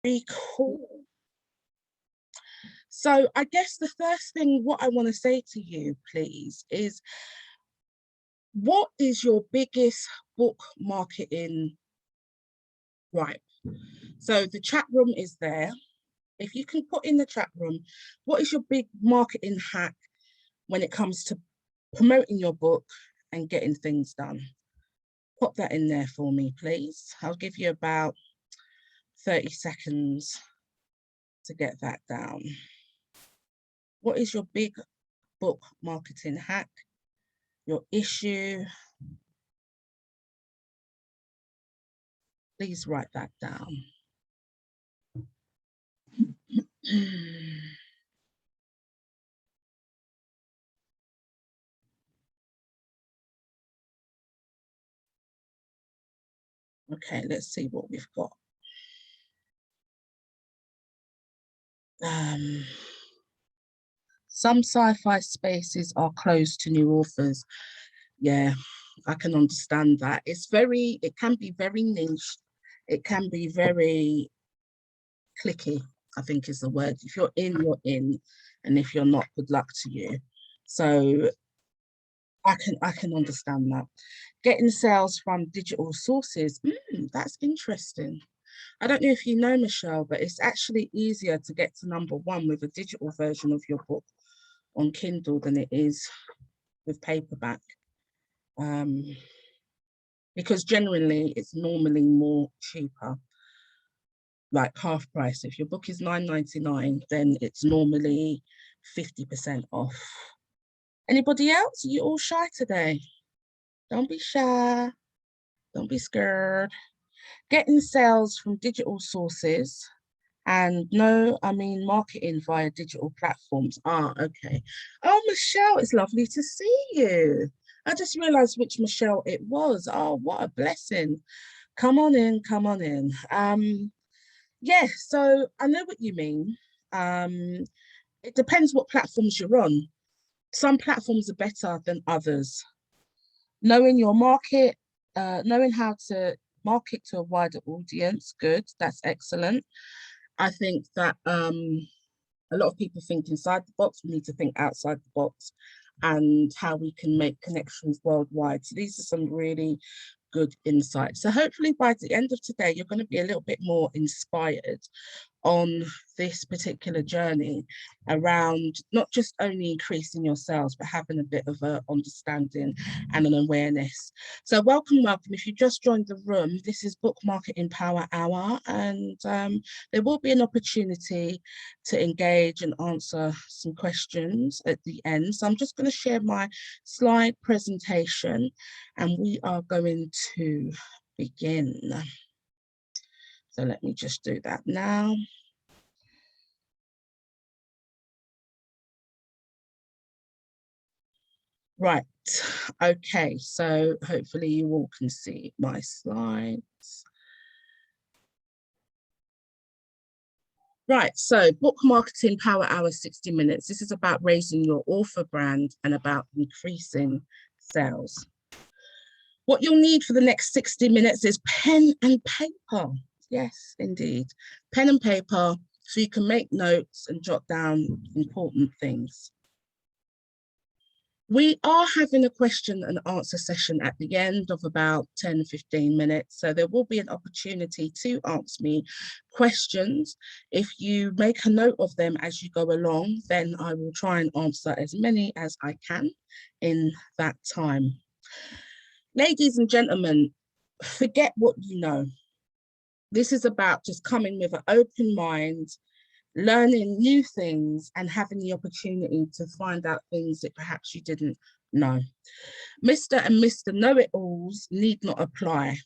Very cool. So I guess the first thing what I want to say to you, please, is what is your biggest book marketing gripe? So the chat room is there. If you can put in the chat room, what is your big marketing hack when it comes to promoting your book and getting things done? Pop that in there for me, please. I'll give you about 30 seconds to get that down. What is your big book marketing hack? Your issue? Please write that down. Okay, let's see what we've got. Some sci-fi spaces are closed to new authors. Yeah, I can understand that. It can be very niche. It can be very clicky, I think is the word. If you're in, you're in. And if you're not, good luck to you. So I can understand that. Getting sales from digital sources, that's interesting. I don't know if you know, Michelle, but it's actually easier to get to #1 with a digital version of your book on Kindle than it is with paperback. Because generally it's normally more cheaper, like half price. If your book is £9.99, then it's normally 50% off. Anybody else? Are you all shy today? Don't be shy. Don't be scared. Getting sales from digital sources and marketing via digital platforms. Okay. Oh, Michelle, it's lovely to see you. I just realized which Michelle it was. Oh, what a blessing. Come on in, come on in. Yeah, so I know what you mean. It depends what platforms you're on. Some platforms are better than others. Knowing your market, knowing how to market to a wider audience, good, that's excellent. I think that a lot of people think inside the box. We need to think outside the box and how we can make connections worldwide. So these are some really good insights. So hopefully by the end of today, you're going to be a little bit more inspired on this particular journey around not just only increasing your sales, but having a bit of an understanding and an awareness. So welcome. If you just joined the room, this is Book Marketing Power Hour, and there will be an opportunity to engage and answer some questions at the end. So I'm just going to share my slide presentation and we are going to begin. So let me just do that now. Right, okay, so hopefully you all can see my slides. Right, so Book Marketing Power Hour 60 minutes. This is about raising your author brand and about increasing sales. What you'll need for the next 60 minutes is pen and paper. Yes, indeed. Pen and paper so you can make notes and jot down important things. We are having a question and answer session at the end of about 10, 15 minutes. So there will be an opportunity to ask me questions. If you make a note of them as you go along, then I will try and answer as many as I can in that time. Ladies and gentlemen, forget what you know. This is about just coming with an open mind, learning new things and having the opportunity to find out things that perhaps you didn't know. Mr. and Mr. Know-it-alls need not apply.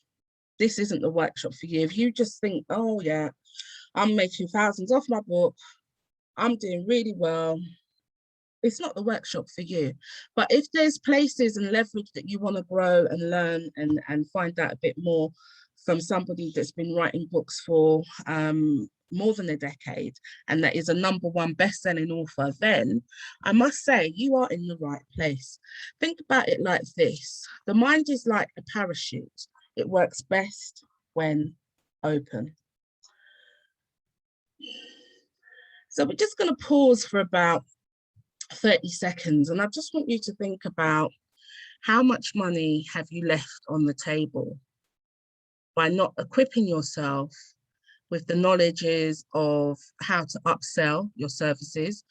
This isn't the workshop for you. If you just think, oh yeah, I'm making thousands off my book, I'm doing really well, it's not the workshop for you. But if there's places and leverage that you want to grow and learn and find out a bit more from somebody that's been writing books for more than a decade and that is a #1 best-selling author, then I must say you are in the right place. Think about it like this. The mind is like a parachute. It works best when open. So we're just going to pause for about 30 seconds. And I just want you to think about how much money have you left on the table by not equipping yourself with the knowledges of how to upsell your services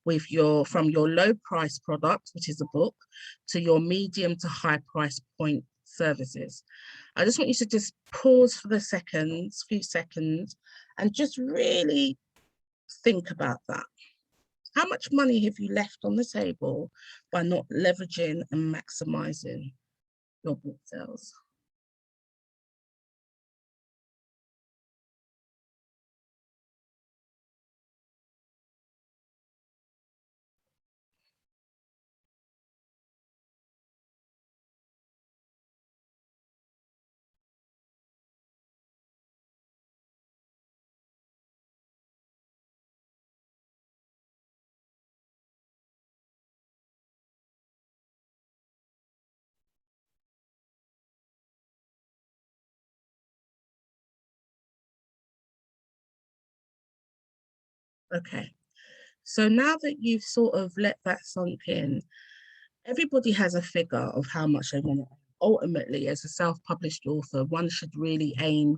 from your low price product, which is a book, to your medium to high price point services. I just want you to just pause for the few seconds, and just really think about that. How much money have you left on the table by not leveraging and maximizing your book sales? Okay, so now that you've sort of let that sunk in, everybody has a figure of how much they want to. Ultimately, as a self-published author, one should really aim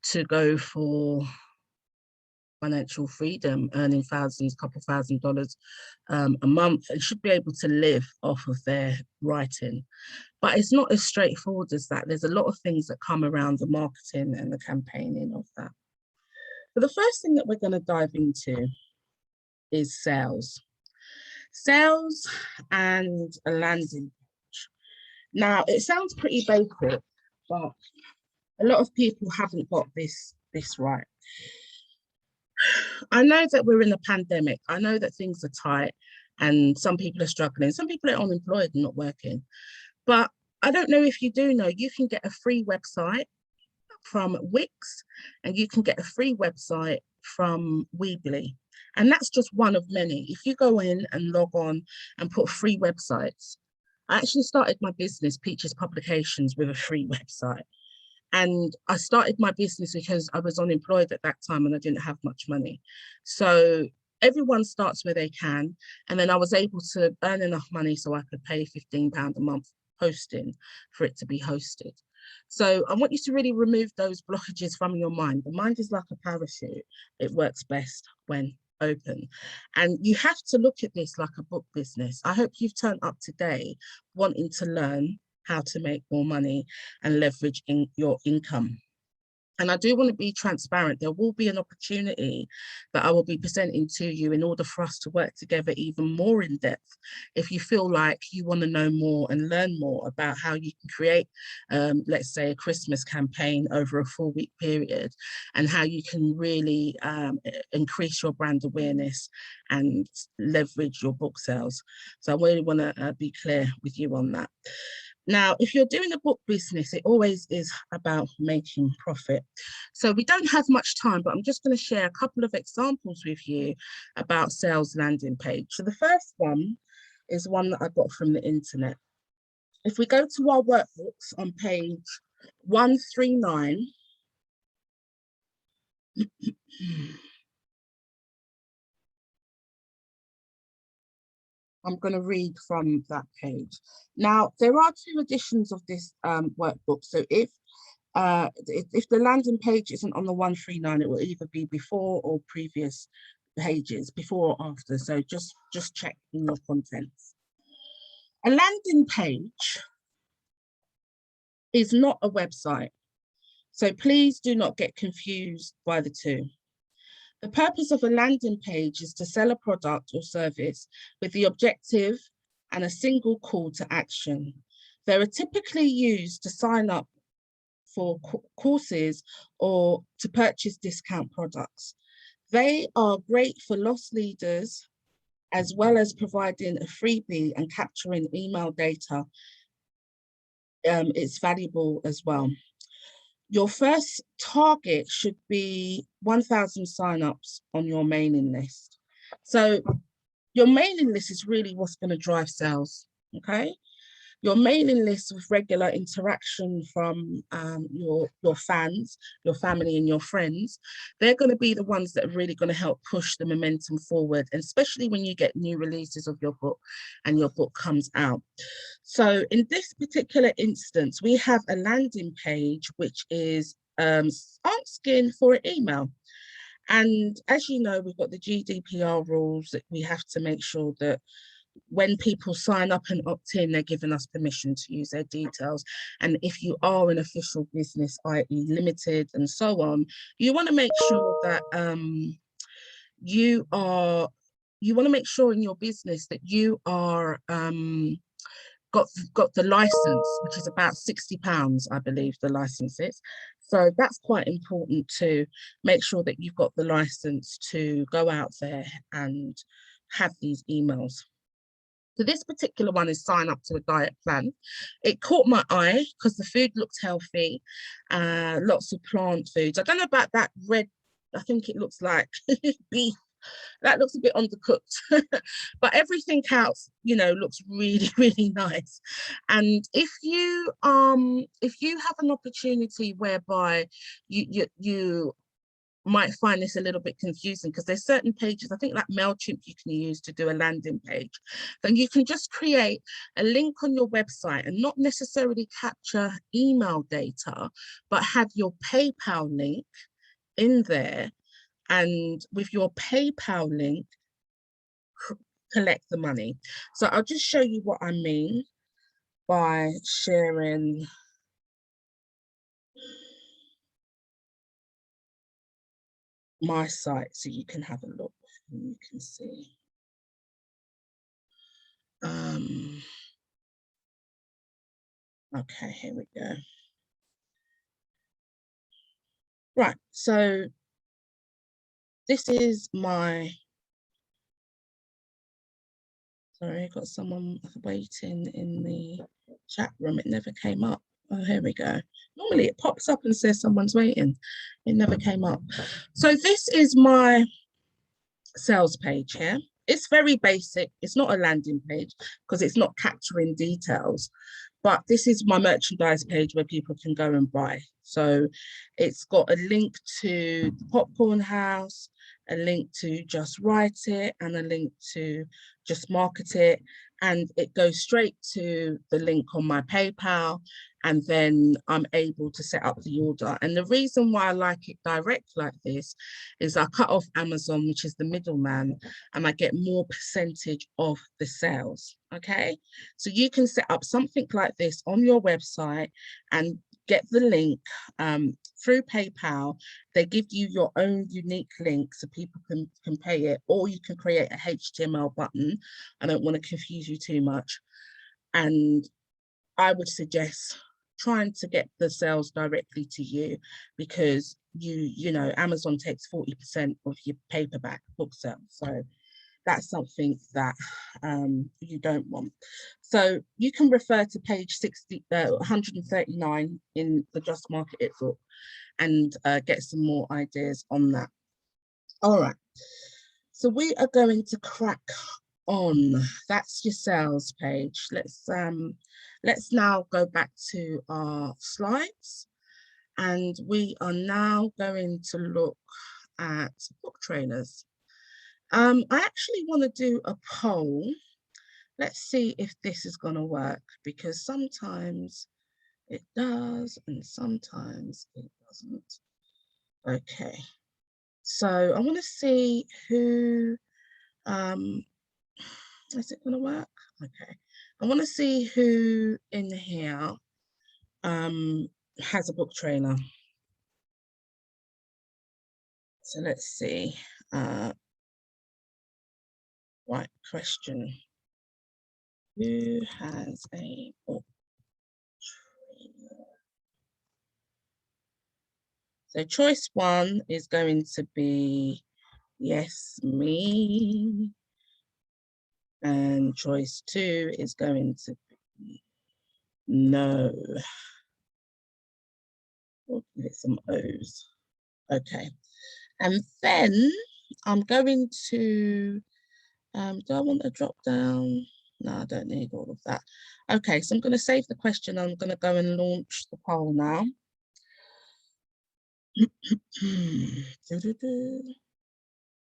to go for financial freedom, earning couple $1,000 a month, and should be able to live off of their writing. But it's not as straightforward as that. There's a lot of things that come around the marketing and the campaigning of that. But the first thing that we're going to dive into is sales. Sales and a landing page. Now, it sounds pretty basic, but a lot of people haven't got this right. I know that we're in a pandemic. I know that things are tight and some people are struggling. Some people are unemployed and not working. But I don't know if you do know, you can get a free website from Wix, and you can get a free website from Weebly. And that's just one of many. If you go in and log on and put free websites, I actually started my business, Peaches Publications, with a free website. And I started my business because I was unemployed at that time and I didn't have much money. So everyone starts where they can. And then I was able to earn enough money so I could pay £15 a month hosting for it to be hosted. So I want you to really remove those blockages from your mind. The mind is like a parachute. It works best when open. And you have to look at this like a book business. I hope you've turned up today wanting to learn how to make more money and leverage your income. And I do want to be transparent. There will be an opportunity that I will be presenting to you in order for us to work together even more in depth. If you feel like you want to know more and learn more about how you can create, let's say, a Christmas campaign over a 4-week period, and how you can really increase your brand awareness and leverage your book sales. So I really want to be clear with you on that. Now, if you're doing a book business, it always is about making profit. So we don't have much time, but I'm just going to share a couple of examples with you about sales landing page. So the first one is one that I got from the internet. If we go to our workbooks on page 139, I'm going to read from that page. Now, there are 2 editions of this workbook. So if the landing page isn't on the 139, it will either be before or previous pages, before or after. So just check in your contents. A landing page is not a website. So please do not get confused by the two. The purpose of a landing page is to sell a product or service with the objective and a single call to action. They are typically used to sign up for courses or to purchase discount products. They are great for loss leaders, as well as providing a freebie and capturing email data. It's valuable as well. Your first target should be 1,000 signups on your mailing list. So your mailing list is really what's going to drive sales, okay? Your mailing list with regular interaction from your fans, your family and your friends, they're going to be the ones that are really going to help push the momentum forward, and especially when you get new releases of your book and your book comes out. So in this particular instance, we have a landing page, which is asking for an email. And as you know, we've got the GDPR rules that we have to make sure that when people sign up and opt in, they're giving us permission to use their details. And if you are an official business, i.e. limited and so on, you want to make sure that you want to make sure in your business that you are got the license, which is about £60, I believe the license is. So that's quite important to make sure that you've got the license to go out there and have these emails. So this particular one is sign up to a diet plan. It caught my eye because the food looked healthy, lots of plant foods. I don't know about that red, I think it looks like beef. That looks a bit undercooked, but everything else, you know, looks really, really nice. And if you have an opportunity whereby you might find this a little bit confusing, because there's certain pages, I think like MailChimp you can use to do a landing page, then you can just create a link on your website and not necessarily capture email data, but have your PayPal link in there, and with your PayPal link, collect the money. So I'll just show you what I mean by sharing my site so you can have a look and you can see. Okay, here we go. Right, so this is my, sorry, I got someone waiting in the chat room. It never came up. Oh, here we go. Normally it pops up and says someone's waiting. It never came up. So this is my sales page here. It's very basic. It's not a landing page because it's not capturing details, but this is my merchandise page where people can go and buy. So it's got a link to the Popcorn House, a link to Just Write It, and a link to Just Market It. And it goes straight to the link on my PayPal, and then I'm able to set up the order. And the reason why I like it direct like this is I cut off Amazon, which is the middleman, and I get more percentage of the sales. Okay, so you can set up something like this on your website and get the link through PayPal. They give you your own unique link so people can pay it, or you can create a HTML button. I don't want to confuse you too much. And I would suggest trying to get the sales directly to you, because you know, Amazon takes 40% of your paperback book sales. So that's something that you don't want. So you can refer to page 139 in the Just Market It book and get some more ideas on that. All right, so we are going to crack on. That's your sales page. Let's now go back to our slides, and we are now going to look at book trailers. I actually want to do a poll. Let's see if this is going to work, because sometimes it does and sometimes it doesn't. Okay, so I want to see who, is it going to work? Okay, I want to see who in here has a book trailer. So let's see. Right, question. Who has a book trailer? So choice one is going to be yes, me. And choice two is going to be no. We'll give it some O's. Okay. And then I'm going to, do I want a drop down? No, I don't need all of that. Okay, so I'm going to save the question. I'm going to go and launch the poll now.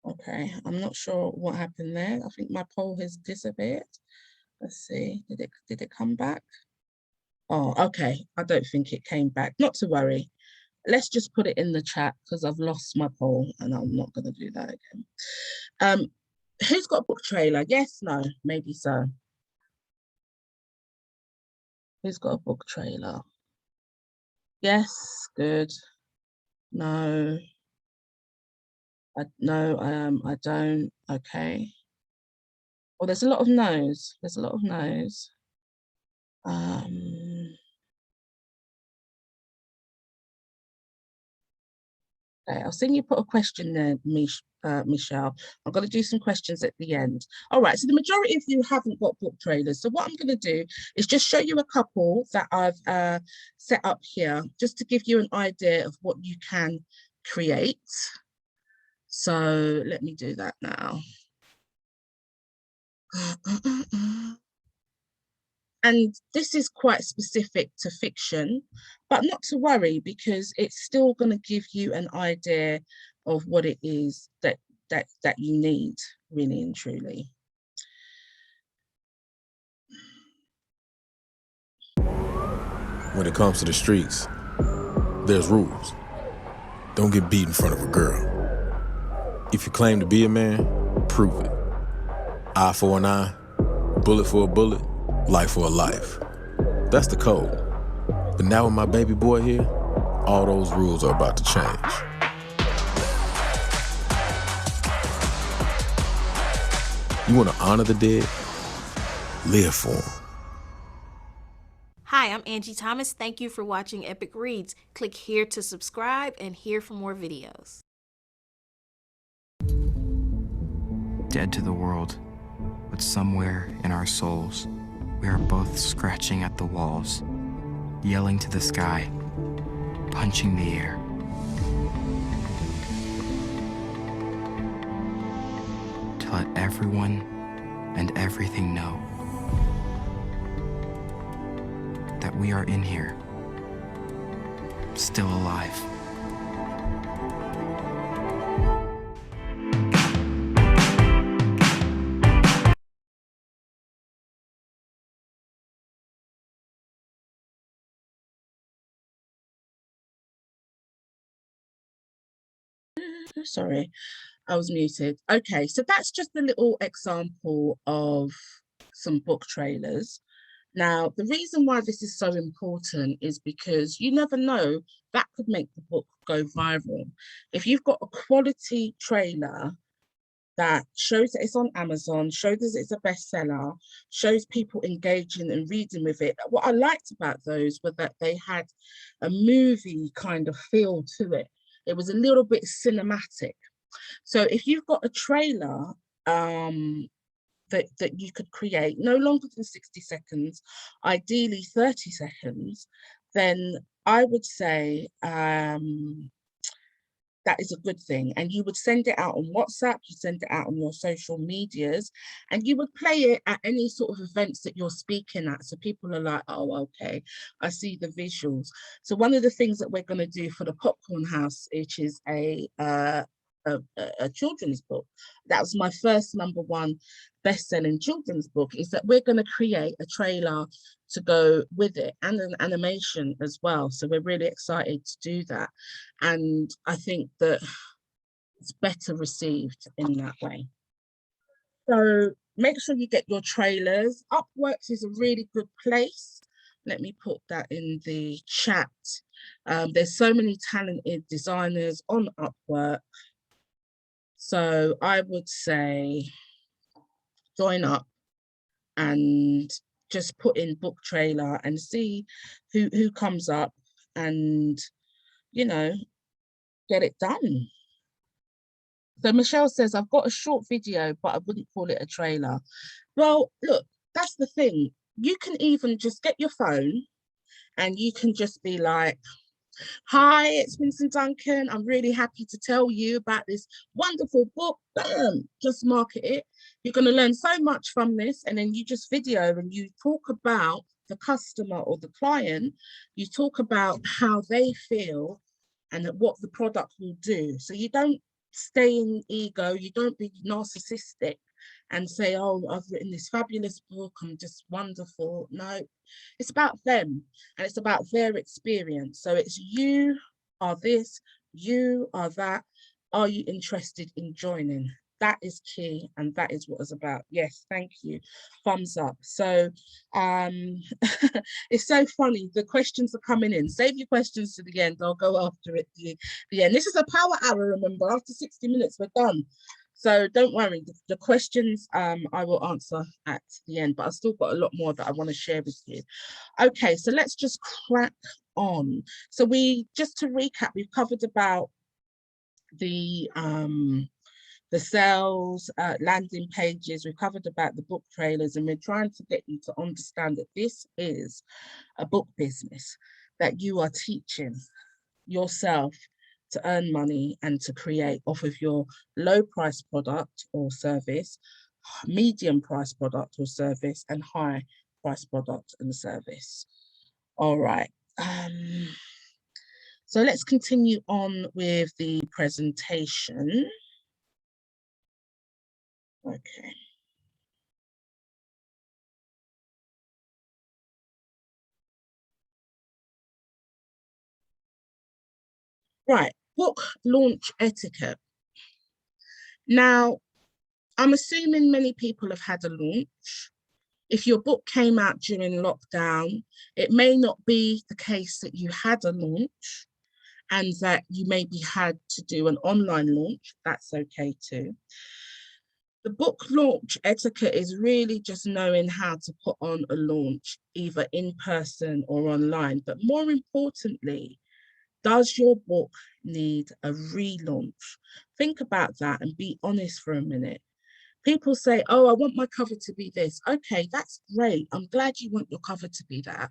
Okay, I'm not sure what happened there. I think my poll has disappeared. Let's see, did it come back? Oh, okay, I don't think it came back. Not to worry. Let's just put it in the chat because I've lost my poll and I'm not going to do that again. Who's got a book trailer? Yes, no, maybe so. Who's got a book trailer? Yes, good. No. I don't. Okay. Well, there's a lot of no's. There's a lot of no's. Okay, I'll see you put a question there, Michelle. I'm going to do some questions at the end. All right, so the majority of you haven't got book trailers. So what I'm going to do is just show you a couple that I've set up here, just to give you an idea of what you can create. So let me do that now. And this is quite specific to fiction, but not to worry because it's still going to give you an idea of what it is that you need, really and truly. When it comes to the streets, there's rules. Don't get beat in front of a girl. If you claim to be a man, prove it. Eye for an eye, bullet for a bullet, life for a life. That's the code. But now with my baby boy here, all those rules are about to change. You want to honor the dead? Live for them. Hi, I'm Angie Thomas. Thank you for watching Epic Reads. Click here to subscribe and here for more videos. Dead to the world, but somewhere in our souls, we are both scratching at the walls, yelling to the sky, punching the air. To let everyone and everything know that we are in here, still alive. Sorry, I was muted. Okay, so that's just a little example of some book trailers. Now, the reason why this is so important is because you never know, that could make the book go viral. If you've got a quality trailer that shows that it's on Amazon, shows that it's a bestseller, shows people engaging and reading with it. What I liked about those was that they had a movie kind of feel to it. It was a little bit cinematic. So if you've got a trailer that you could create no longer than 60 seconds, ideally 30 seconds, then I would say that is a good thing. And you would send it out on WhatsApp, you send it out on your social medias, and you would play it at any sort of events that you're speaking at. So people are like, oh, okay, I see the visuals. So one of the things that we're going to do for the Popcorn House, which is a children's book, that was my first #1 best-selling children's book, is that we're going to create a trailer to go with it and an animation as well. So we're really excited to do that. And I think that it's better received in that way. So make sure you get your trailers. Upworks is a really good place. Let me put that in the chat. There's so many talented designers on Upwork. So I would say join up and just put in book trailer and see who comes up and, you know, get it done. So Michelle says, I've got a short video, but I wouldn't call it a trailer. Well, look, that's the thing. You can even just get your phone and you can just be like, Hi, it's Vincent Duncan. I'm really happy to tell you about this wonderful book. Bam! Just market it. You're going to learn so much from this, and then you just video and you talk about the customer or the client. You talk about how they feel and what the product will do. So you don't stay in ego, you don't be narcissistic and say, oh, I've written this fabulous book, I'm just wonderful. No, it's about them and it's about their experience. So it's you are this, you are that. Are you interested in joining? That is key, and that is what it's about. Yes, thank you. Thumbs up. So it's so funny. The questions are coming in. Save your questions to the end. I'll go after it the end. This is a power hour, remember. After 60 minutes, we're done. So don't worry, the questions I will answer at the end, but I've still got a lot more that I want to share with you. Okay, so let's just crack on. So just to recap, we've covered about the sales, landing pages, we've covered about the book trailers, and we're trying to get you to understand that this is a book business that you are teaching yourself to earn money and to create off of your low price product or service, medium price product or service, and high price product and service. All right. So let's continue on with the presentation. Okay. Right, book launch etiquette. Now, I'm assuming many people have had a launch. If your book came out during lockdown, it may not be the case that you had a launch and that you maybe had to do an online launch. That's okay too. The book launch etiquette is really just knowing how to put on a launch, either in person or online. But more importantly, does your book need a relaunch? Think about that and be honest for a minute. People say, oh, I want my cover to be this. Okay, that's great. I'm glad you want your cover to be that.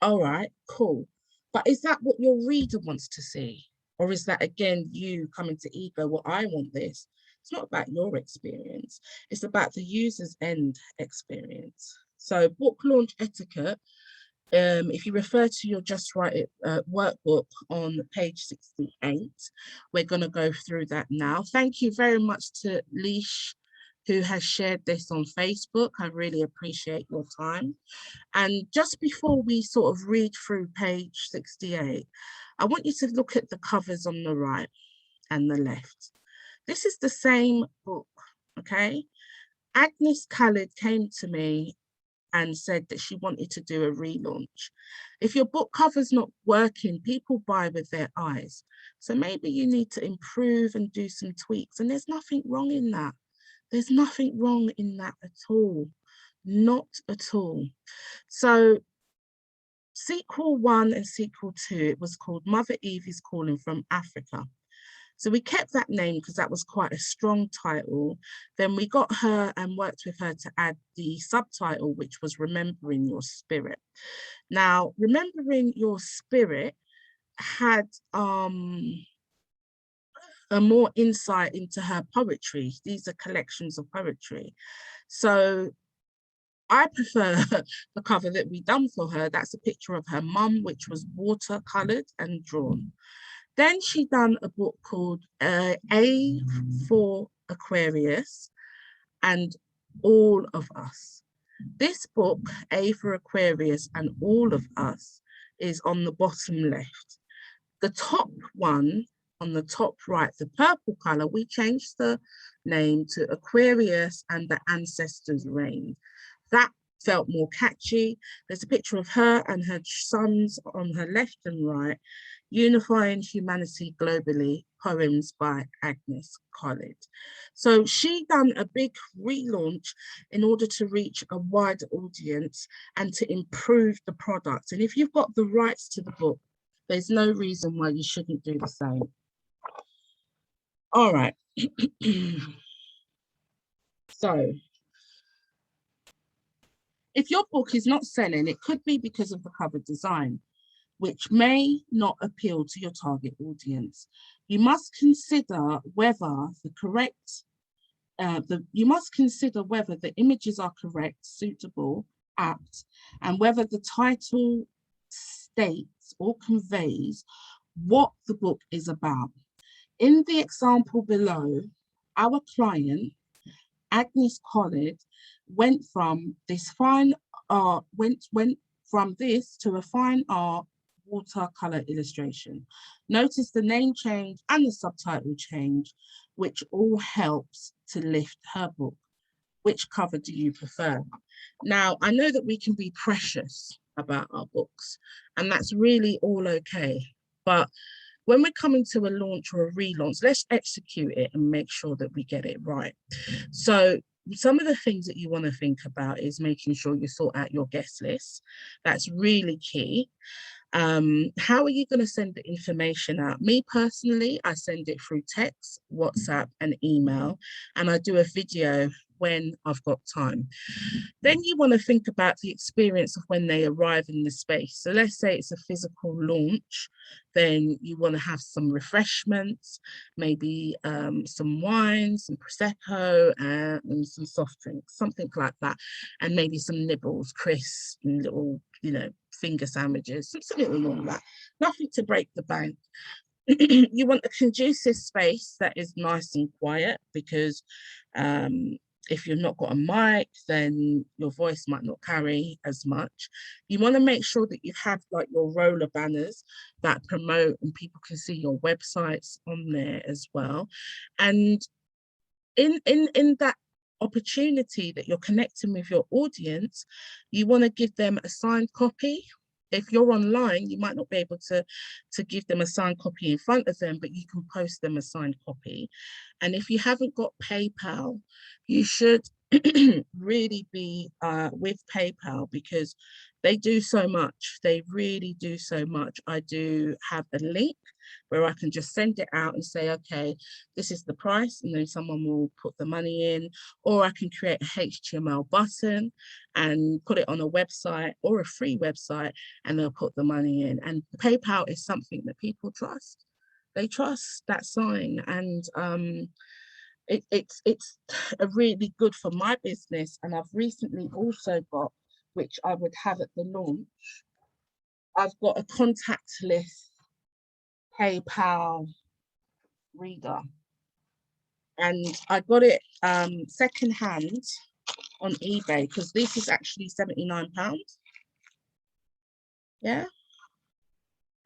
All right, cool. But is that what your reader wants to see? Or is that, again, you coming to ego, well, I want this. It's not about your experience. It's about the user's end experience. So book launch etiquette, if you refer to your Just Write It workbook on page 68, we're going to go through that now. Thank you very much to Leash, who has shared this on Facebook. I really appreciate your time. And just before we sort of read through page 68, I want you to look at the covers on the right and the left. This is the same book, okay? Agnes Khalid came to me and said that she wanted to do a relaunch. If your book cover's not working, people buy with their eyes. So maybe you need to improve and do some tweaks, and there's nothing wrong in that. There's nothing wrong in that at all. Not at all. So sequel 1 and sequel 2, it was called Mother Eve is Calling from Africa. So we kept that name because that was quite a strong title. Then we got her and worked with her to add the subtitle, which was Remembering Your Spirit. Now, Remembering Your Spirit had a more insight into her poetry. These are collections of poetry. So I prefer the cover that we done for her. That's a picture of her mum, which was watercolored and drawn. Then she done a book called A for Aquarius and All of Us. This book, A for Aquarius and All of Us, is on the bottom left. The top one on the top right, the purple color, we changed the name to Aquarius and the Ancestors Reign. That felt more catchy. There's a picture of her and her sons on her left and right, Unifying Humanity Globally, poems by Agnes Khalid. So she done a big relaunch in order to reach a wider audience and to improve the product. And if you've got the rights to the book, there's no reason why you shouldn't do the same. All right. So if your book is not selling, it could be because of the cover design, which may not appeal to your target audience. You must consider whether the images are correct, suitable, apt, and whether the title states or conveys what the book is about. In the example below, our client, Agnes Collard, went from this to a fine art watercolor illustration. Notice the name change and the subtitle change, which all helps to lift her book. Which cover do you prefer? Now, I know that we can be precious about our books, and that's really all okay. But when we're coming to a launch or a relaunch, let's execute it and make sure that we get it right. So some of the things that you want to think about is making sure you sort out your guest list. That's really key. How are you going to send the information out? Me personally, I send it through text, WhatsApp, and email, and I do a video when I've got time. Then you want to think about the experience of when they arrive in the space. So let's say it's a physical launch, then you want to have some refreshments, maybe some wine, some Prosecco, and some soft drinks, something like that, and maybe some nibbles, crisps, and little, finger sandwiches, something along that. Nothing to break the bank. You want a conducive space that is nice and quiet, because if you've not got a mic, then your voice might not carry as much. You want to make sure that you have like your roller banners that promote, and people can see your websites on there as well. And in that opportunity that you're connecting with your audience, you want to give them a signed copy. If you're online, you might not be able to give them a signed copy in front of them, but you can post them a signed copy. And if you haven't got PayPal, you should really be with PayPal, because they do so much. They really do so much. I do have a link where I can just send it out and say, okay, this is the price, and then someone will put the money in, or I can create a HTML button and put it on a website or a free website, and they'll put the money in. And PayPal is something that people trust. They trust that sign, and it's a really good for my business. And I've recently also got, which I would have at the launch, I've got a contactless PayPal reader, and I got it secondhand on eBay, because this is actually £79. Yeah,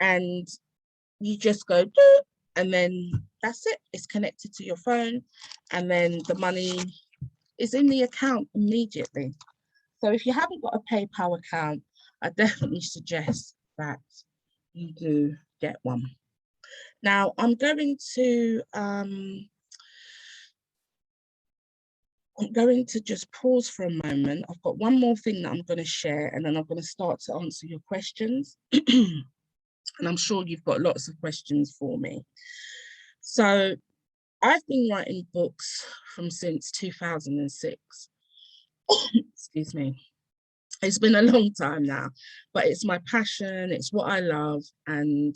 and you just go do, and then that's it. It's connected to your phone, and then the money is in the account immediately. So if you haven't got a PayPal account, I definitely suggest that you do get one. Now I'm going to just pause for a moment. I've got one more thing that I'm going to share, and then I'm going to start to answer your questions. And I'm sure you've got lots of questions for me. So I've been writing books since 2006. Excuse me. It's been a long time now, but it's my passion. It's what I love. And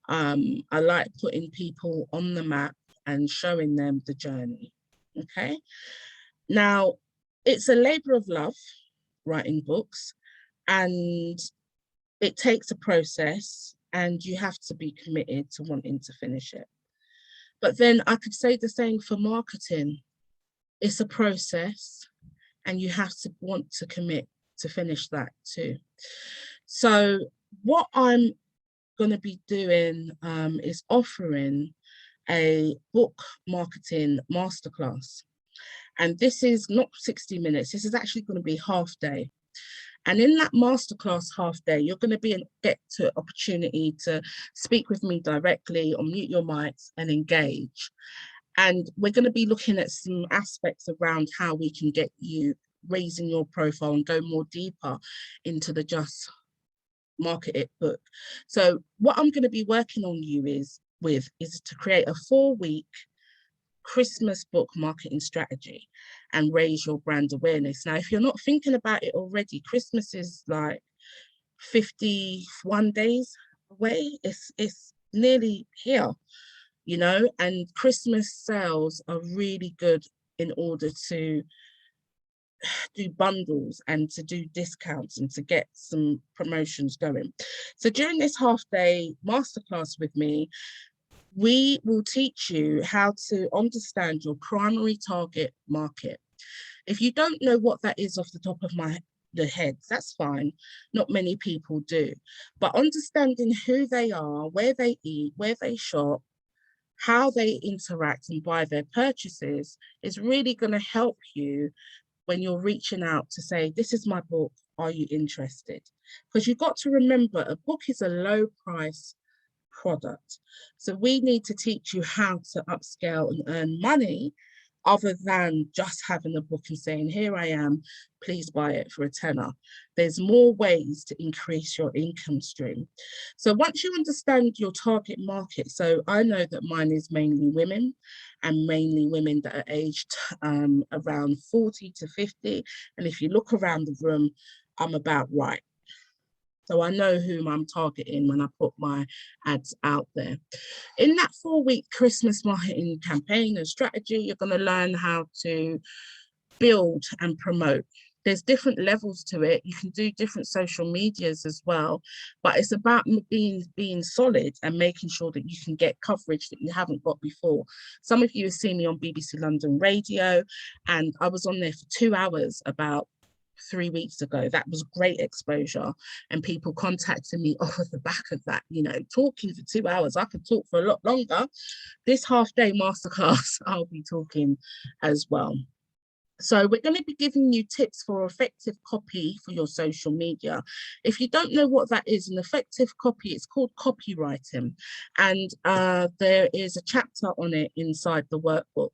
I like putting people on the map and showing them the journey. Okay. Now, it's a labor of love, writing books, and it takes a process, and you have to be committed to wanting to finish it. But then I could say the same for marketing. It's a process, and you have to want to commit to finish that too. So what I'm going to be doing is offering a book marketing masterclass. And this is not 60 minutes. This is actually going to be half day. And in that masterclass half day, you're going to get to opportunity to speak with me directly, unmute your mics and engage. And we're going to be looking at some aspects around how we can get you raising your profile and go more deeper into the Just Market It book. So what I'm going to be working on you is to create a 4-week Christmas book marketing strategy and raise your brand awareness. Now, if you're not thinking about it already, Christmas is like 51 days away. It's nearly here, you know, and Christmas sales are really good in order to do bundles and to do discounts and to get some promotions going. So during this half day masterclass with me, we will teach you how to understand your primary target market. If you don't know what that is off the top of the head, that's fine. Not many people do. But understanding who they are, where they eat, where they shop, how they interact and buy their purchases is really going to help you when you're reaching out to say, this is my book, are you interested? Because you've got to remember, a book is a low price product. So we need to teach you how to upscale and earn money other than just having a book and saying, here I am, please buy it for a tenner. There's more ways to increase your income stream. So once you understand your target market, so I know that mine is mainly women and mainly women that are aged around 40 to 50. And if you look around the room, I'm about right. So I know whom I'm targeting when I put my ads out there. In that 4-week Christmas marketing campaign and strategy, you're going to learn how to build and promote. There's different levels to it. You can do different social medias as well, but it's about being solid and making sure that you can get coverage that you haven't got before. Some of you have seen me on BBC London Radio, and I was on there for 2 hours about 3 weeks ago. That was great exposure, and people contacted me off of the back of that. You know, talking for 2 hours, I could talk for a lot longer. This half-day masterclass, I'll be talking as well. So we're going to be giving you tips for effective copy for your social media. If you don't know what that is, an effective copy, it's called copywriting, and there is a chapter on it inside the workbook.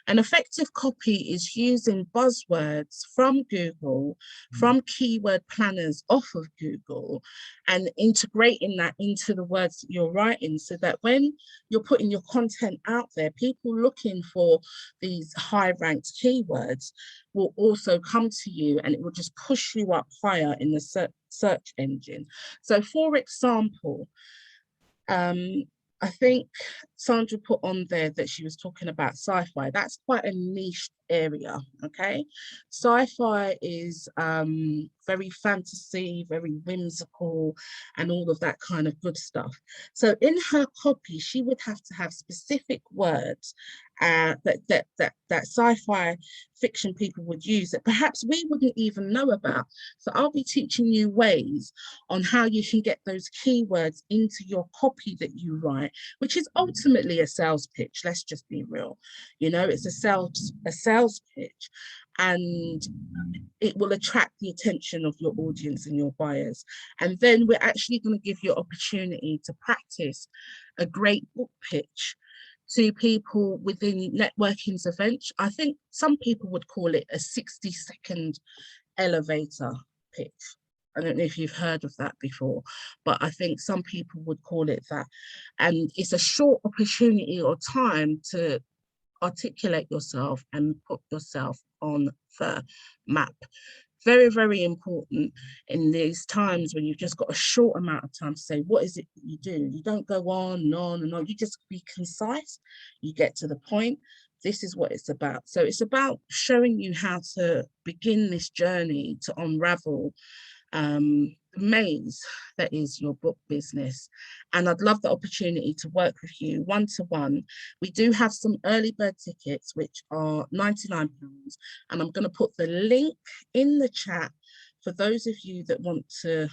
An effective copy is using buzzwords from Google, from keyword planners off of Google, and integrating that into the words that you're writing, so that when you're putting your content out there, people looking for these high-ranked keywords will also come to you, and it will just push you up higher in the search engine. So for example, I think Sandra put on there that she was talking about sci-fi. That's quite a niche area, okay? Sci-fi is very fantasy, very whimsical, and all of that kind of good stuff. So in her copy, she would have to have specific words that sci-fi fiction people would use that perhaps we wouldn't even know about. So I'll be teaching you ways on how you can get those keywords into your copy that you write, which is ultimately a sales pitch. Let's just be real. You know, it's a sales pitch, and it will attract the attention of your audience and your buyers. And then we're actually going to give you an opportunity to practice a great book pitch to people within networking's events. I think some people would call it a 60-second elevator pitch. I don't know if you've heard of that before, but I think some people would call it that. And it's a short opportunity or time to articulate yourself and put yourself on the map. Very, very important in these times when you've just got a short amount of time to say, what is it that you do? You don't go on and on and on. You just be concise. You get to the point. This is what it's about. So it's about showing you how to begin this journey to unravel the maze that is your book business. And I'd love the opportunity to work with you one-to-one. We do have some early bird tickets, which are £99, and I'm going to put the link in the chat for those of you that want to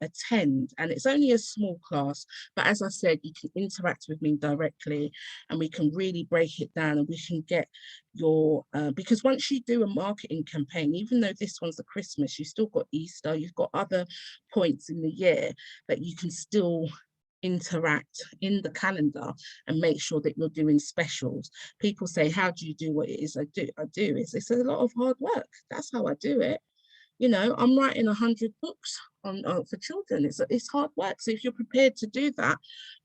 attend. And it's only a small class, but as I said, you can interact with me directly, and we can really break it down, and we can get your, because once you do a marketing campaign, even though this one's the Christmas, you've still got Easter, you've got other points in the year that you can still interact in the calendar and make sure that you're doing specials. People say, how do you do what it is I do? It's a lot of hard work. That's how I do it. You know, I'm writing 100 books on for children. It's hard work. So if you're prepared to do that,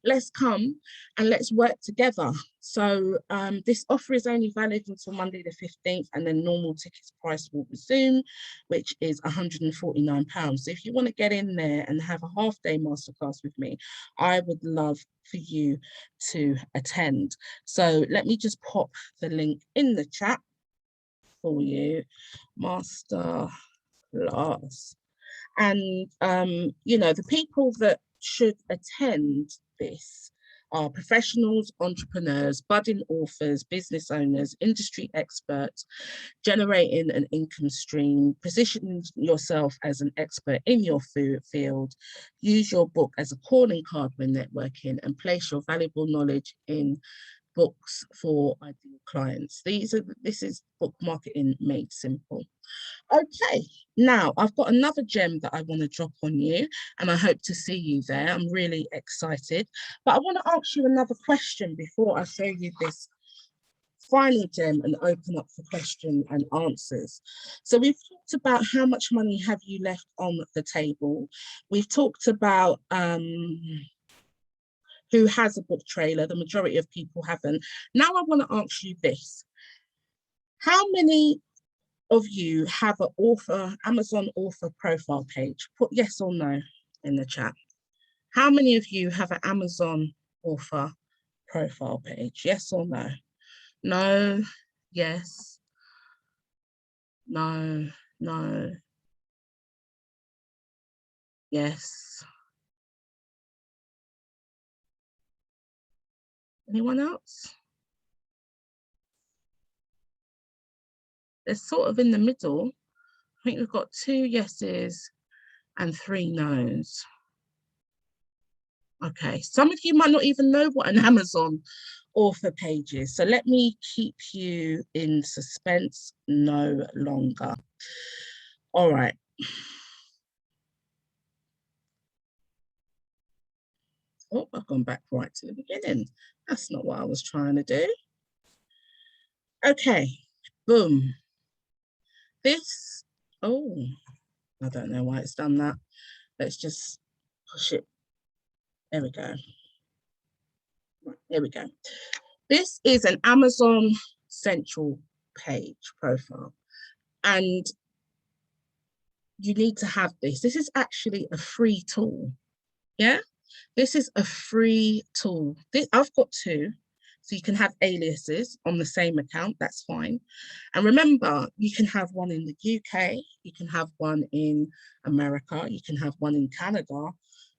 let's come and let's work together. So this offer is only valid until Monday the 15th, and then normal tickets price will resume, which is £149. So if you want to get in there and have a half-day masterclass with me, I would love for you to attend. So let me just pop the link in the chat for you. Master class. And you know, the people that should attend this are professionals, entrepreneurs, budding authors, business owners, industry experts, generating an income stream, position yourself as an expert in your field, use your book as a calling card when networking, and place your valuable knowledge in books for ideal clients. This is book marketing made simple. Okay, now I've got another gem that I want to drop on you, and I hope to see you there. I'm really excited, but I want to ask you another question before I show you this final gem and open up for question and answers. So we've talked about how much money have you left on the table. We've talked about who has a book trailer. The majority of people haven't. Now I want to ask you this. How many of you have an Amazon author profile page? Put yes or no in the chat. How many of you have an Amazon author profile page? Yes or no? No, yes, no, no, yes. Anyone else? They're sort of in the middle. I think we've got 2 yeses and 3 no's. Okay, some of you might not even know what an Amazon author page is. So let me keep you in suspense no longer. All right. Oh, I've gone back right to the beginning. That's not what I was trying to do. Okay, boom. This, oh, I don't know why it's done that. Let's just push it. There we go. Right, there we go. This is an Amazon Central page profile. And you need to have this. This is actually a free tool. Yeah, this is a free tool. I've got 2. So you can have aliases on the same account, that's fine. And remember, you can have one in the UK, you can have one in America, you can have one in Canada.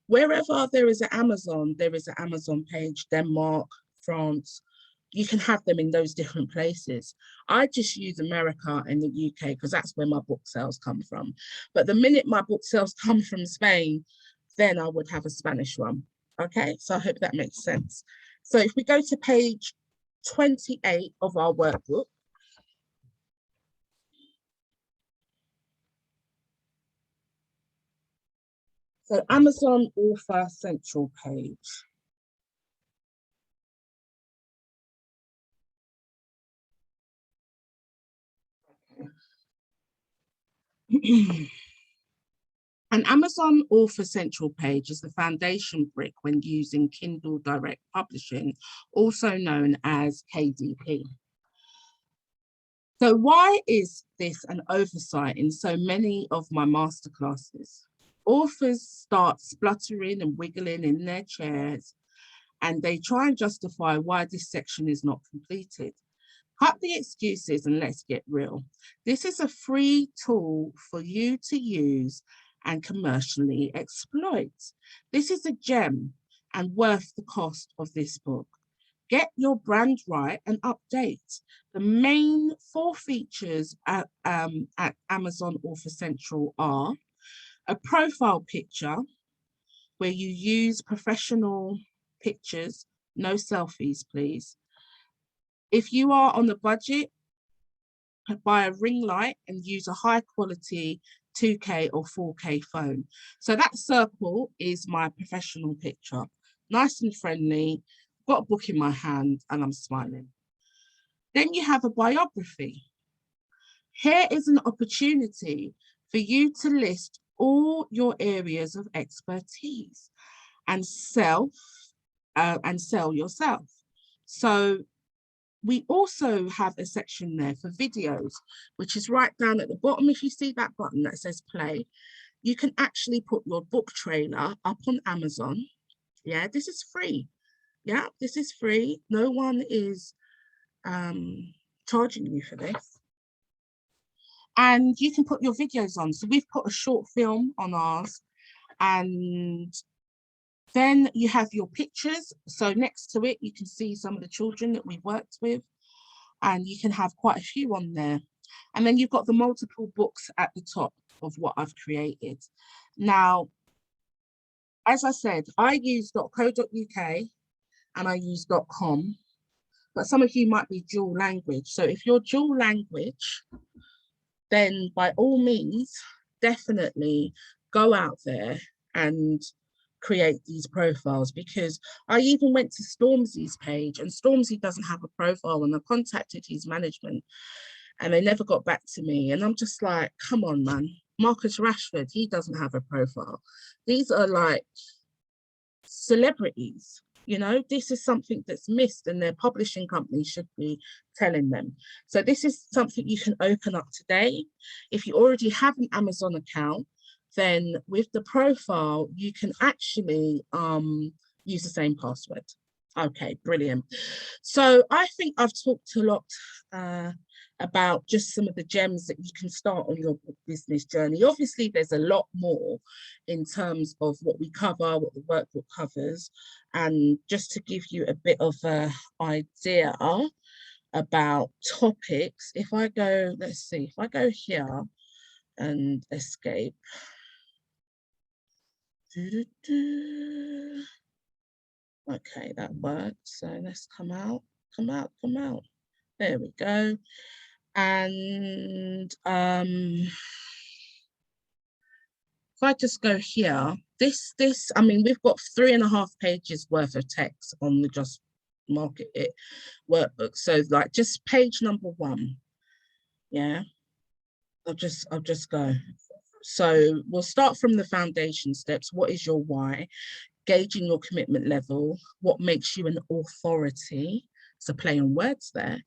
Wherever there is an Amazon page, Denmark, France, you can have them in those different places. I just use America and the UK because that's where my book sales come from. But the minute my book sales come from Spain, then I would have a Spanish one. Okay, so I hope that makes sense. So if we go to page 28 of our workbook, so Amazon Author Central page. An Amazon Author Central page is the foundation brick when using Kindle Direct Publishing, also known as KDP. So why is this an oversight in so many of my masterclasses? Authors start spluttering and wiggling in their chairs, and they try and justify why this section is not completed. Cut the excuses and let's get real. This is a free tool for you to use and commercially exploit. This is a gem and worth the cost of this book. Get your brand right and update. The main 4 features at Amazon Author Central are a profile picture where you use professional pictures, no selfies, please. If you are on a budget, buy a ring light and use a high quality 2K or 4K phone. So that circle is my professional picture. Nice and friendly, got a book in my hand and I'm smiling. Then you have a biography. Here is an opportunity for you to list all your areas of expertise and sell yourself. So we also have a section there for videos, which is right down at the bottom. If you see that button that says play, you can actually put your book trailer up on Amazon. Yeah, this is free. Yeah, this is free. No one is charging you for this. And you can put your videos on. So we've put a short film on ours, and then you have your pictures. So next to it, you can see some of the children that we've worked with, and you can have quite a few on there. And then you've got the multiple books at the top of what I've created. Now, as I said, I use .co.uk and I use .com, but some of you might be dual language. So if you're dual language, then by all means, definitely go out there and create these profiles, because I even went to Stormzy's page, and Stormzy doesn't have a profile, and I contacted his management and they never got back to me. And I'm just like, come on, man. Marcus Rashford, he doesn't have a profile. These are like celebrities. You know, this is something that's missed, and their publishing company should be telling them. So this is something you can open up today. If you already have an Amazon account, then with the profile, you can actually use the same password. Okay, brilliant. So I think I've talked a lot about just some of the gems that you can start on your business journey. Obviously, there's a lot more in terms of what we cover, what the workbook covers. And just to give you a bit of an idea about topics, if I go, let's see, if I go here and escape. Okay, that works. So let's come out. There we go. And if I just go here, I mean, we've got 3.5 pages worth of text on the Just Market It workbook. So like just page number 1. Yeah, I'll just go. So we'll start from the foundation steps. What is your why? Gauging your commitment level. What makes you an authority? It's a play on words there.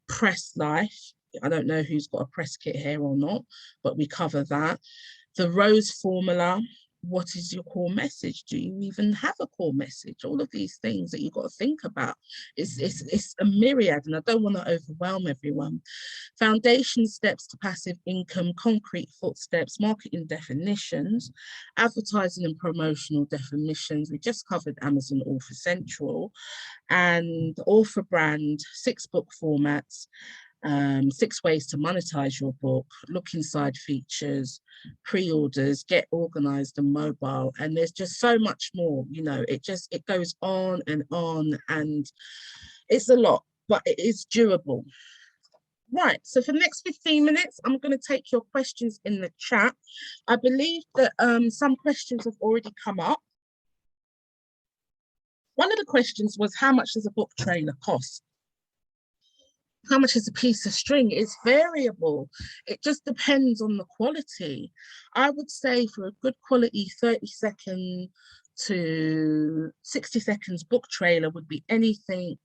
Press life. I don't know who's got a press kit here or not, but we cover that. The Rose formula. What is your core message? Do you even have a core message? All of these things that you've got to think about. It's a myriad, and I don't want to overwhelm everyone. Foundation steps to passive income, concrete footsteps, marketing definitions, advertising and promotional definitions. We just covered Amazon Author Central, and author brand, 6 book formats, 6 ways to monetize your book, look inside features, pre-orders, get organized and mobile. And there's just so much more, you know, it goes on, and it's a lot, but it is doable. Right, so for the next 15 minutes, I'm going to take your questions in the chat. I believe that some questions have already come up. One of the questions was, how much does a book trailer cost? How much is a piece of string? It's variable. It just depends on the quality. I would say for a good quality 30-second to 60 seconds book trailer would be anything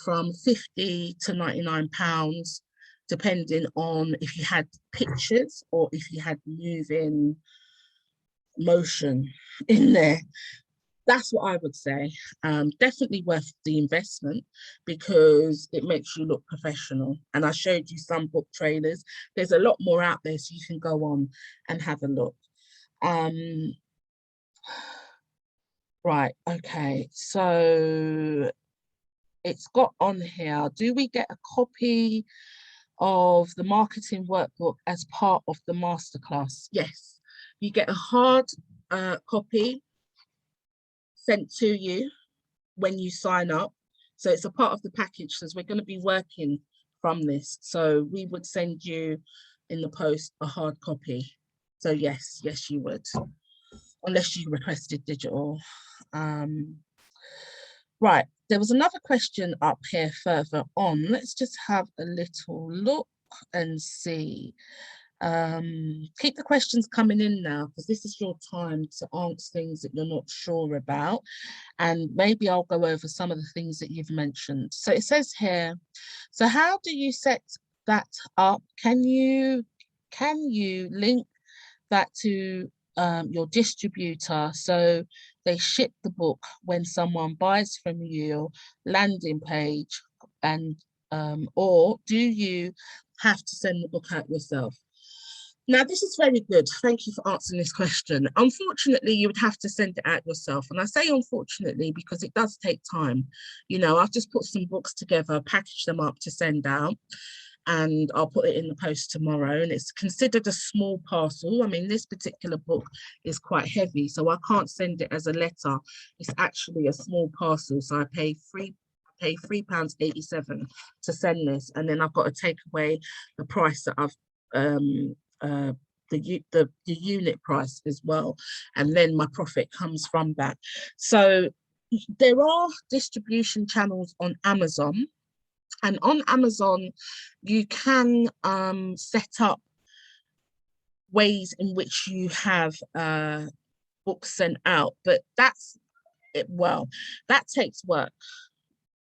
from £50 to £99, depending on if you had pictures or if you had moving motion in there. That's what I would say. Definitely worth the investment, because it makes you look professional. And I showed you some book trailers. There's a lot more out there, so you can go on and have a look. Right, okay, so it's got on here, do we get a copy of the marketing workbook as part of the masterclass? Yes, you get a hard copy sent to you when you sign up. So it's a part of the package, because we're going to be working from this. So we would send you in the post a hard copy. So yes, you would, unless you requested digital. Right, there was another question up here further on. Let's just have a little look and see. Keep the questions coming in now, because this is your time to answer things that you're not sure about, and maybe I'll go over some of the things that you've mentioned. So it says here, so how do you set that up? Can you link that to your distributor, so they ship the book when someone buys from your landing page, and or do you have to send the book out yourself? Now, this is very good. Thank you for answering this question. Unfortunately, you would have to send it out yourself. And I say unfortunately because it does take time. You know, I've just put some books together, packaged them up to send out, and I'll put it in the post tomorrow. And it's considered a small parcel. I mean, this particular book is quite heavy, so I can't send it as a letter. It's actually a small parcel. So I pay £3.87 to send this. And then I've got to take away the price that I've the unit price as well, and then my profit comes from that. So there are distribution channels on Amazon, and on Amazon you can set up ways in which you have books sent out, but that's it. Well, that takes work,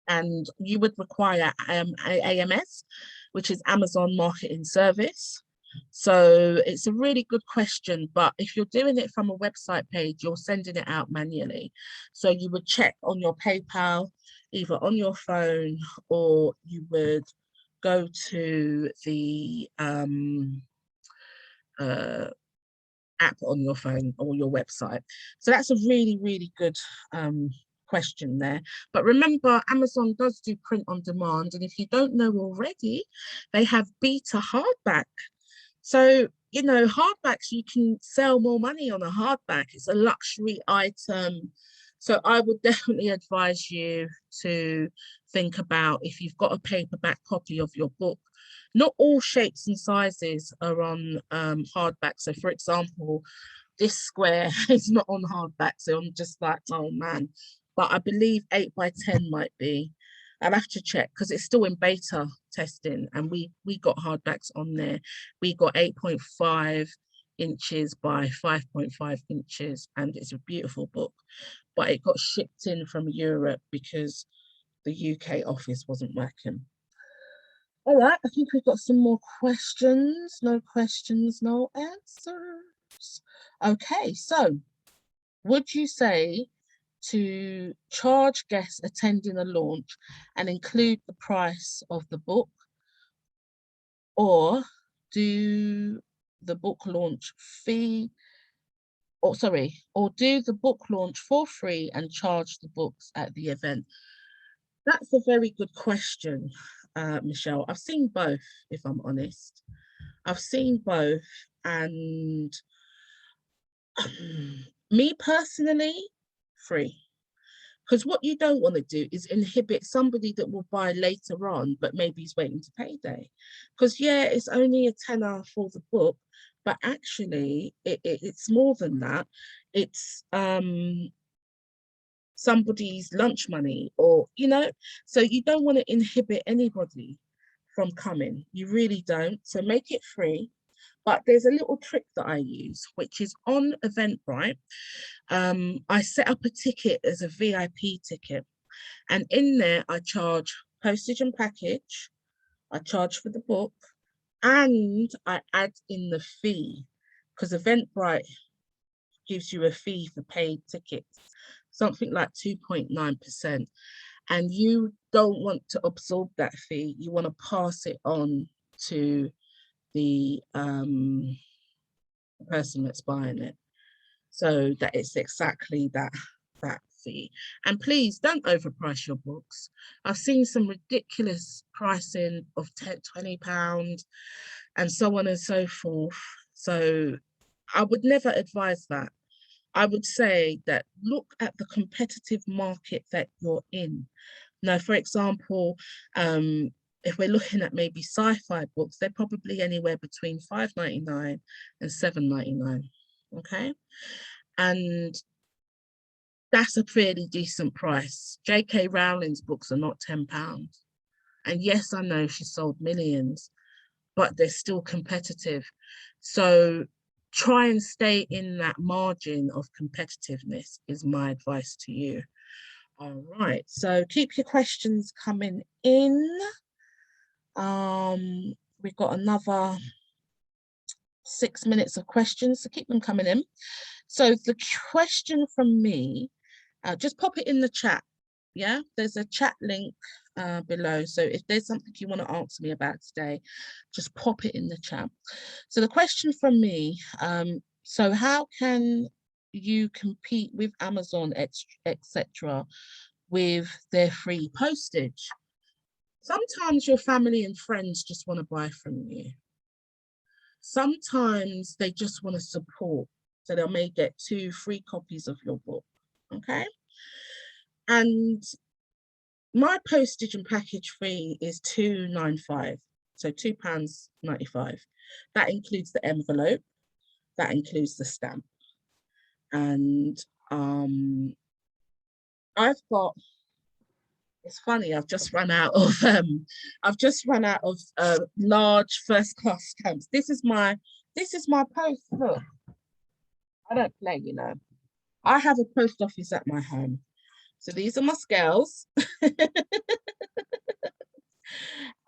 and you would require AMS, which is Amazon Marketing Service. So it's a really good question, but if you're doing it from a website page, you're sending it out manually. So you would check on your PayPal, either on your phone, or you would go to the app on your phone or your website. So that's a really, really good question there. But remember, Amazon does do print on demand, and if you don't know already, they have beta hardback. So, you know, hardbacks, you can sell more money on a hardback. It's a luxury item. So I would definitely advise you to think about, if you've got a paperback copy of your book, not all shapes and sizes are on hardback. So for example, this square is not on hardback. So I'm just like, oh man, but I believe 8x10 might be. I'll have to check because it's still in beta testing, and we got hardbacks on there. We got 8.5 inches by 5.5 inches, and it's a beautiful book, but it got shipped in from Europe because the UK office wasn't working. All right, I think we've got some more questions. No questions, no answers. Okay, so would you say to charge guests attending a launch and include the price of the book, or do the book launch fee, or do the book launch for free and charge the books at the event? That's a very good question, Michelle. I've seen both, if I'm honest. I've seen both, and me personally, free. Because what you don't want to do is inhibit somebody that will buy later on, but maybe he's waiting to payday. Because yeah, it's only a tenner for the book, but actually it's more than that. It's somebody's lunch money, or, you know, so you don't want to inhibit anybody from coming. You really don't. So make it free. But there's a little trick that I use, which is on Eventbrite. I set up a ticket as a VIP ticket, and in there I charge postage and package, I charge for the book, and I add in the fee, because Eventbrite gives you a fee for paid tickets, something like 2.9%, and you don't want to absorb that fee. You want to pass it on to the person that's buying it, so that it's exactly that fee. And please don't overprice your books. I've seen some ridiculous pricing of £20 and so on and so forth. So I would never advise that. I would say that look at the competitive market that you're in. Now, for example, if we're looking at maybe sci-fi books, they're probably anywhere between £5.99 and £7.99. Okay, and that's a fairly decent price. J.K. Rowling's books are not £10. And yes, I know she sold millions, but they're still competitive. So try and stay in that margin of competitiveness is my advice to you. All right, so keep your questions coming in. We've got another 6 minutes of questions, so keep them coming in. So the question from me, just pop it in the chat. Yeah, there's a chat link below. So if there's something you want to ask me about today, just pop it in the chat. So the question from me, so how can you compete with Amazon, etc., with their free postage? Sometimes your family and friends just want to buy from you. Sometimes they just want to support. So they may get 2 free copies of your book, okay? And my postage and package fee is £2.95, so £2.95. That includes the envelope, that includes the stamp. And I've got, it's funny, I've just run out of large first class stamps. This is my post, look. I don't play, you know. I have a post office at my home. So these are my scales.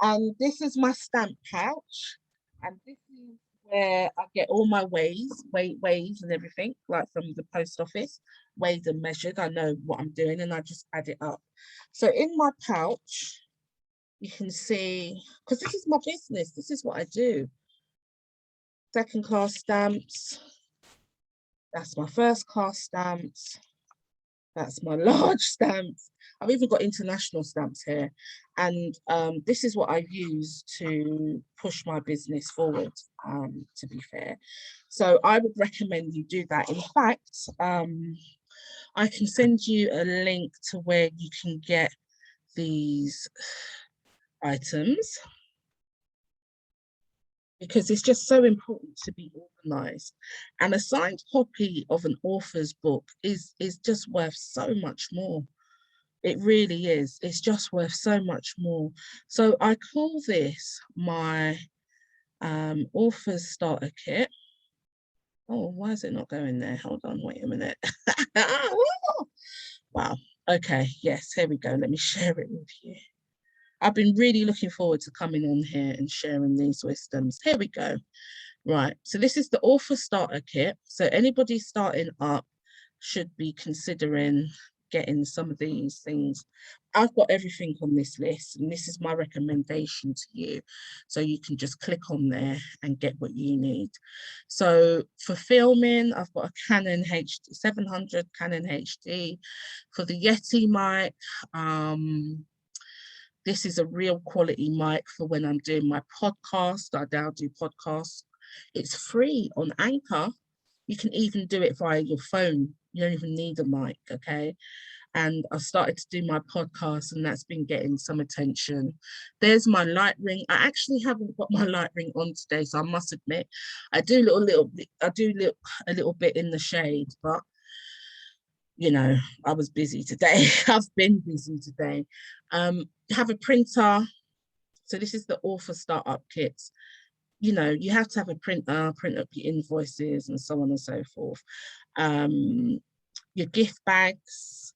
And this is my stamp pouch. And this is where I get all my weighs and everything, like from the post office, weighed and measured. I know what I'm doing and I just add it up. So in my pouch, you can see, because this is my business, this is what I do. Second class stamps. That's my first class stamps. That's my large stamps. I've even got international stamps here. And this is what I use to push my business forward, to be fair. So I would recommend you do that. In fact, I can send you a link to where you can get these items, because it's just so important to be organized. And a signed copy of an author's book is just worth so much more. It really is. It's just worth so much more. So I call this my author's starter kit. Oh, why is it not going there? Hold on, wait a minute. Wow. Okay, yes, here we go. Let me share it with you. I've been really looking forward to coming on here and sharing these wisdoms. Here we go. Right, so this is the author starter kit. So anybody starting up should be considering getting some of these things. I've got everything on this list, and this is my recommendation to you. So you can just click on there and get what you need. So for filming, I've got a Canon HD 700 Canon HD. For the Yeti mic, this is a real quality mic for when I'm doing my podcast. I now do podcasts. It's free on Anchor. You can even do it via your phone. You don't even need a mic, okay? And I started to do my podcast, and that's been getting some attention. There's my light ring. I actually haven't got my light ring on today, so I must admit, I do look a little bit in the shade, but you know, I was busy today. I've been busy today. Have a printer. So this is the author startup kits. You know, you have to have a printer, print up your invoices and so on and so forth. Your gift bags,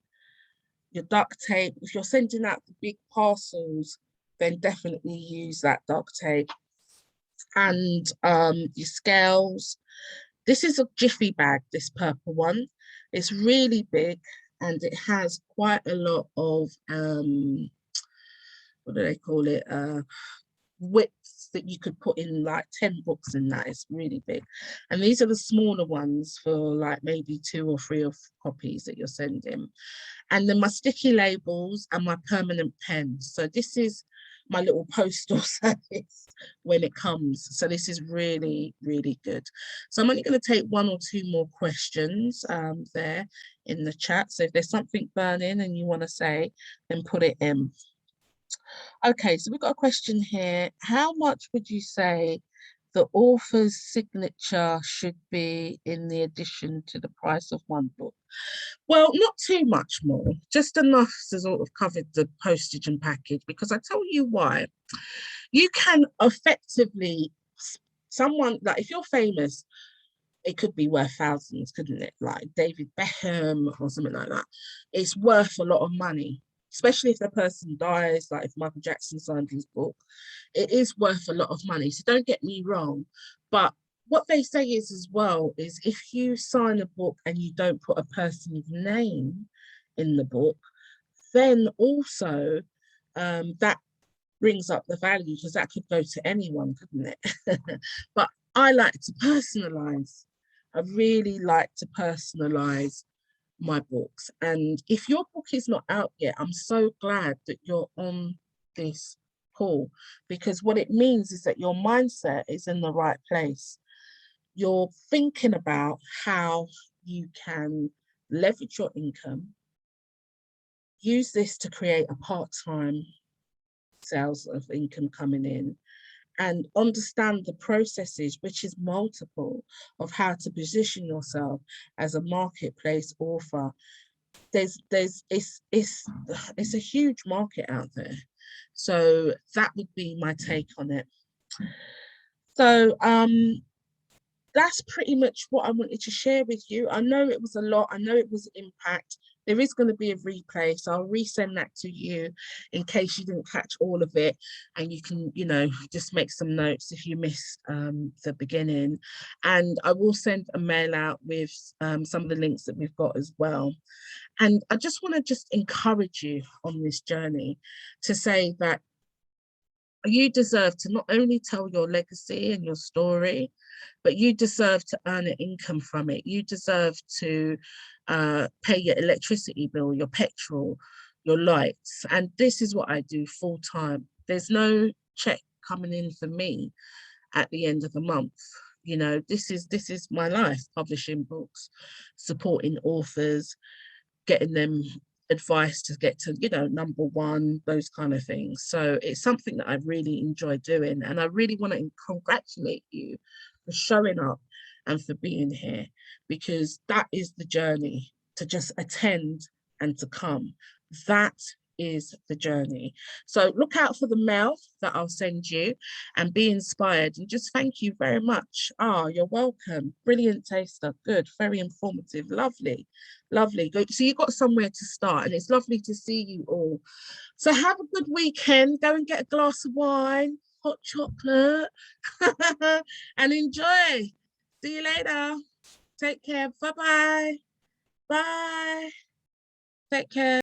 your duct tape. If you're sending out the big parcels, then definitely use that duct tape. And your scales. This is a Jiffy bag, this purple one. It's really big, and it has quite a lot of, what do they call it? Widths that you could put in like 10 books in that. It's really big. And these are the smaller ones for like maybe 2 or 3 copies that you're sending. And then my sticky labels and my permanent pens. So this is my little postal service when it comes. So this is really, really good. So I'm only going to take 1 or 2 more questions there in the chat. So if there's something burning and you want to say, then put it in. Okay, so we've got a question here. How much would you say the author's signature should be in the addition to the price of one book? Well, not too much more, just enough to sort of cover the postage and package, because I tell you why. you can effectively, someone like, if you're famous, it could be worth thousands, couldn't it? Like David Beckham or something like that. It's worth a lot of money, especially if the person dies, like if Michael Jackson signed his book. It is worth a lot of money. So don't get me wrong. But what they say is as well is if you sign a book and you don't put a person's name in the book, then also that brings up the value, because that could go to anyone, couldn't it? But I like to personalize. I really like to personalize my books. And if your book is not out yet, I'm so glad that you're on this call, because what it means is that your mindset is in the right place. You're thinking about how you can leverage your income, use this to create a part-time sales of income coming in, and understand the processes, which is multiple, of how to position yourself as a marketplace author. It's a huge market out there. So that would be my take on it. So that's pretty much what I wanted to share with you. I know it was a lot. I know it was impact. There is going to be a replay, so I'll resend that to you in case you didn't catch all of it, and you can, just make some notes if you missed the beginning. And I will send a mail out with some of the links that we've got as well. And I just want to just encourage you on this journey to say that you deserve to not only tell your legacy and your story, but you deserve to earn an income from it. You deserve to pay your electricity bill, your petrol, your lights. And this is what I do full time. There's no check coming in for me at the end of the month. This is my life, publishing books, supporting authors, getting them advice to get to, number one, those kind of things. So it's something that I really enjoy doing. And I really want to congratulate you for showing up and for being here, because that is the journey, to just attend and to come. That is the journey. So look out for the mail that I'll send you, and be inspired, and just thank you very much. You're welcome. Brilliant taster. Good. Very informative. Lovely. Lovely. Good. So you got somewhere to start, and it's lovely to see you all. So have a good weekend. Go and get a glass of wine, hot chocolate, and enjoy. See you later. Take care. Bye-bye. Bye. Take care.